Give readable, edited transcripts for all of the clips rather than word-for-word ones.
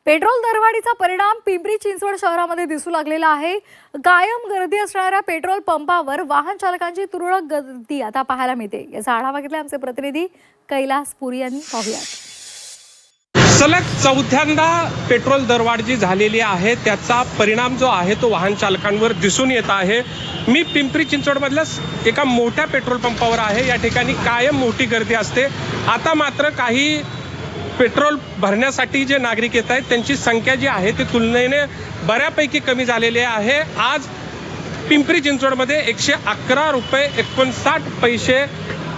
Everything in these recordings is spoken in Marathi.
पेट्रोल दरवाढीचा परिणाम पिंपरी चिंचवड शहरामध्ये दिसू लागलेला आहे। कायम गर्दी असणाऱ्या पेट्रोल पंपावर वाहन चालकांची तुरळक गर्दी आता पाहायला मिळते। याचा आढावा घेतला आमचे प्रतिनिधी कैलास पुरी यांनी। पाहूयात। सलग चौथ्यांदा पेट्रोल दरवाढ जी झालेली आहे त्याचा परिणाम जो आहे तो वाहन चालकांवर दिसून येत आहे। मी पिंपरी चिंचवडमधल्या एका मोठ्या पेट्रोल पंपावर आहे। या ठिकाणी कायम मोठी गर्दी असते। आता मात्र काही पेट्रोल भरण्यासाठी जे नागरिक येत आहेत त्यांची संख्या जी आहे ती तुलनेने बऱ्यापैकी कमी झालेली आहे। आज पिंपरी चिंचवडमध्ये 111 रुपये 59 पैसे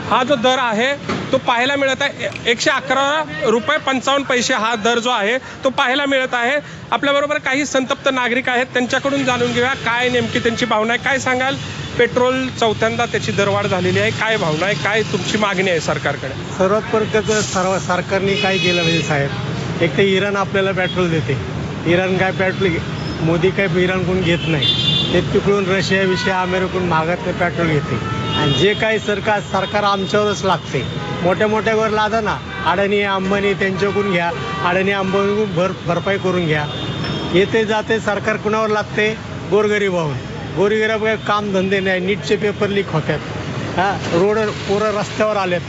हा जो दर आहे तो पाहायला मिळत आहे। 111 रुपये 55 पैसे हा दर जो आहे तो पाहायला मिळत आहे। आपल्याबरोबर काही संतप्त नागरिक आहेत, त्यांच्याकडून जाणून घेऊया काय नेमकी त्यांची भावना आहे। काय सांगाल, पेट्रोल चौथ्यांदा त्याची दरवाढ झालेली आहे, काय भावना आहे, काय तुमची मागणी आहे सरकारकडे? सर्वात प्रकारचं सरकारने काय केलं म्हणजे साहेब, एक तर इराण आपल्याला पेट्रोल देते। इराण काय पेट्रोल मोदी काय इराणकडून घेत नाही, ते तिकडून रशिया अमेरिकेकडून मागातलं पेट्रोल घेते। आणि जे काही सरकार आमच्यावरच लागते। मोठ्या वर लादा ना, अडाणी अंबानी त्यांच्याकडून घ्या, अडाणी अंबानीकडून भरपाई करून घ्या। येते जाते सरकार कुणावर लागते? गोरगरीबावर। गोरगरीब काम धंदे नाही, नीटचे पेपर लीक होतात, रोड पोरं रस्त्यावर आलेत।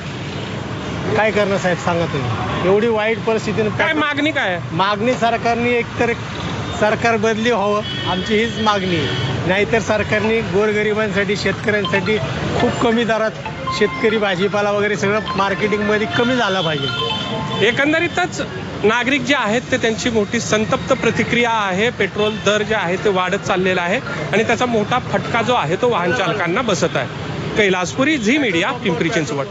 काय करणं साहेब सांगा तुम्ही, एवढी वाईट परिस्थितीने काय मागणी काय आहे? मागणी सरकारने एकतर सरकार बदली व्हावं, आमची हीच मागणी आहे। नाहीतर सरकारने गोरगरिबांसाठी शेतकऱ्यांसाठी खूप कमी दरात शेतकरी भाजीपाला वगैरे सगळं मार्केटिंगमध्ये कमी झाला पाहिजे। एकंदरीतच नागरिक जे आहेत ते त्यांची मोठी संतप्त प्रतिक्रिया आहे। पेट्रोल दर जे आहे ते वाढत चाललेला आहे आणि त्याचा मोठा फटका जो आहे तो वाहन चालकांना बसत आहे। कैलास पुरी, झी मीडिया, पिंपरी चिंचवड।